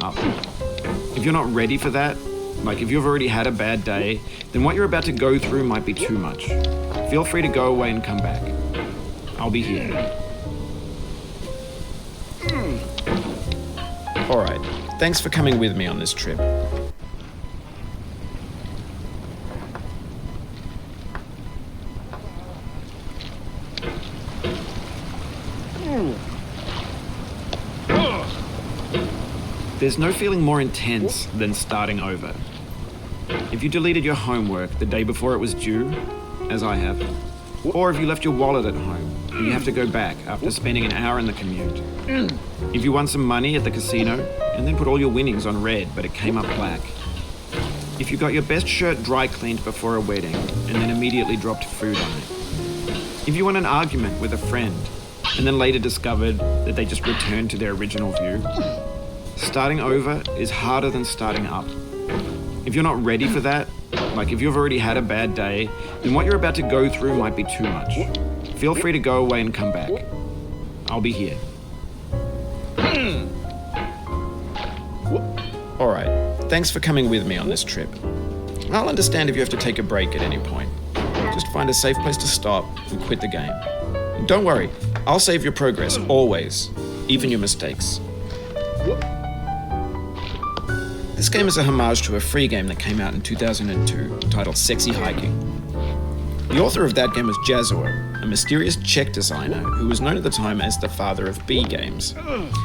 up. If you're not ready for that, like if you've already had a bad day, then what you're about to go through might be too much. Feel free to go away and come back. I'll be here. Alright, thanks for coming with me on this trip. There's no feeling more intense than starting over. If you deleted your homework the day before it was due, as I have, or if you left your wallet at home and you have to go back after spending an hour in the commute. If you won some money at the casino and then put all your winnings on red but it came up black. If you got your best shirt dry cleaned before a wedding and then immediately dropped food on it. If you won an argument with a friend and then later discovered that they just returned to their original view. Starting over is harder than starting up. If you're not ready for that, like if you've already had a bad day, then what you're about to go through might be too much. Feel free to go away and come back. I'll be here. Alright, thanks for coming with me on this trip. I'll understand if you have to take a break at any point. Just find a safe place to stop and quit the game. And don't worry, I'll save your progress, always, even your mistakes. This game is a homage to a free game that came out in 2002 titled Sexy Hiking. The author of that game was Jazuo, a mysterious Czech designer who was known at the time as the father of B games.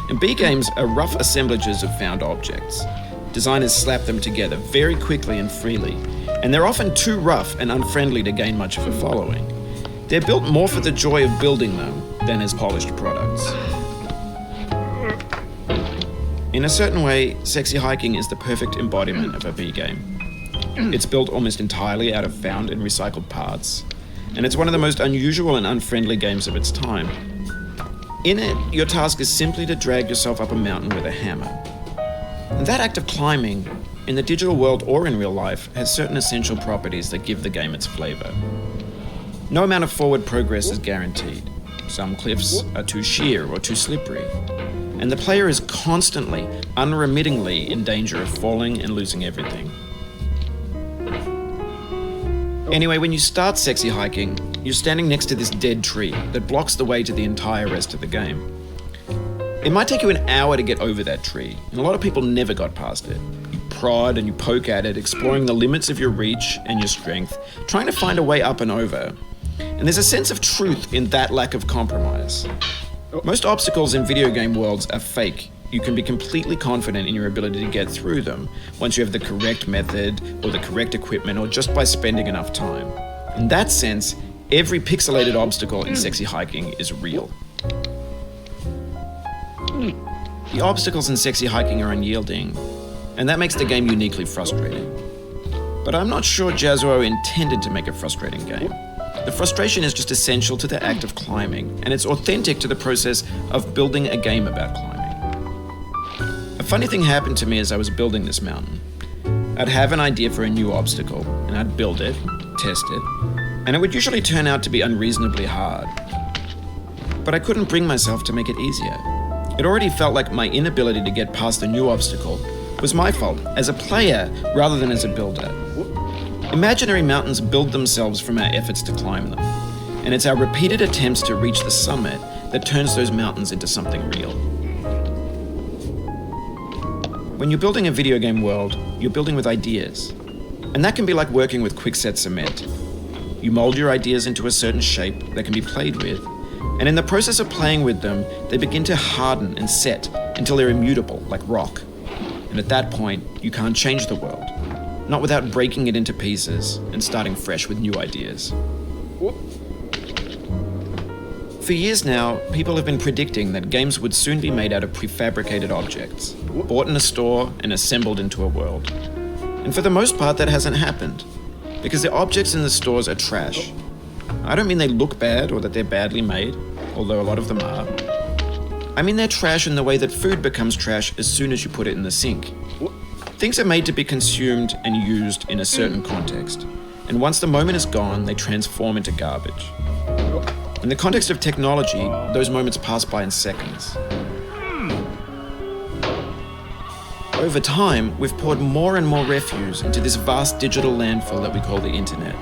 And B games are rough assemblages of found objects. Designers slap them together very quickly and freely, and they're often too rough and unfriendly to gain much of a following. They're built more for the joy of building them than as polished products. In a certain way, Sexy Hiking is the perfect embodiment of a B game. It's built almost entirely out of found and recycled parts, and it's one of the most unusual and unfriendly games of its time. In it, your task is simply to drag yourself up a mountain with a hammer. And that act of climbing, in the digital world or in real life, has certain essential properties that give the game its flavor. No amount of forward progress is guaranteed. Some cliffs are too sheer or too slippery. And the player is constantly, unremittingly in danger of falling and losing everything. Anyway, when you start Sexy Hiking, you're standing next to this dead tree that blocks the way to the entire rest of the game. It might take you an hour to get over that tree, and a lot of people never got past it. You prod and you poke at it, exploring the limits of your reach and your strength, trying to find a way up and over. And there's a sense of truth in that lack of compromise. Most obstacles in video game worlds are fake. You can be completely confident in your ability to get through them once you have the correct method or the correct equipment or just by spending enough time. In that sense, every pixelated obstacle in Sexy Hiking is real. The obstacles in Sexy Hiking are unyielding, and that makes the game uniquely frustrating. But I'm not sure Jazuo intended to make a frustrating game. The frustration is just essential to the act of climbing, and it's authentic to the process of building a game about climbing. A funny thing happened to me as I was building this mountain. I'd have an idea for a new obstacle, and I'd build it, test it, and it would usually turn out to be unreasonably hard. But I couldn't bring myself to make it easier. It already felt like my inability to get past the new obstacle was my fault as a player rather than as a builder. Imaginary mountains build themselves from our efforts to climb them, and it's our repeated attempts to reach the summit that turns those mountains into something real. When you're building a video game world, you're building with ideas, and that can be like working with quickset cement. You mold your ideas into a certain shape that can be played with, and in the process of playing with them, they begin to harden and set until they're immutable, like rock. And at that point, you can't change the world. Not without breaking it into pieces and starting fresh with new ideas. For years now, people have been predicting that games would soon be made out of prefabricated objects, bought in a store and assembled into a world. And for the most part, that hasn't happened, because the objects in the stores are trash. I don't mean they look bad or that they're badly made, although a lot of them are. I mean they're trash in the way that food becomes trash as soon as you put it in the sink. Things are made to be consumed and used in a certain context, and once the moment is gone, they transform into garbage. In the context of technology, those moments pass by in seconds. Over time, we've poured more and more refuse into this vast digital landfill that we call the internet.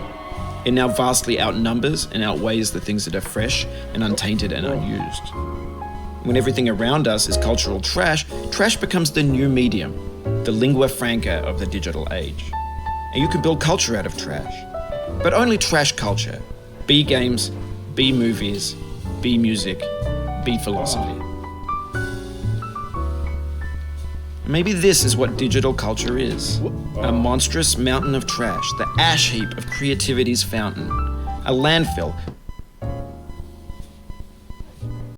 It now vastly outnumbers and outweighs the things that are fresh and untainted and unused. When everything around us is cultural trash, trash becomes the new medium, the lingua franca of the digital age. And you can build culture out of trash. But only trash culture. Be games, be movies, be music, be philosophy. Maybe this is what digital culture is. A monstrous mountain of trash, the ash heap of creativity's fountain. A landfill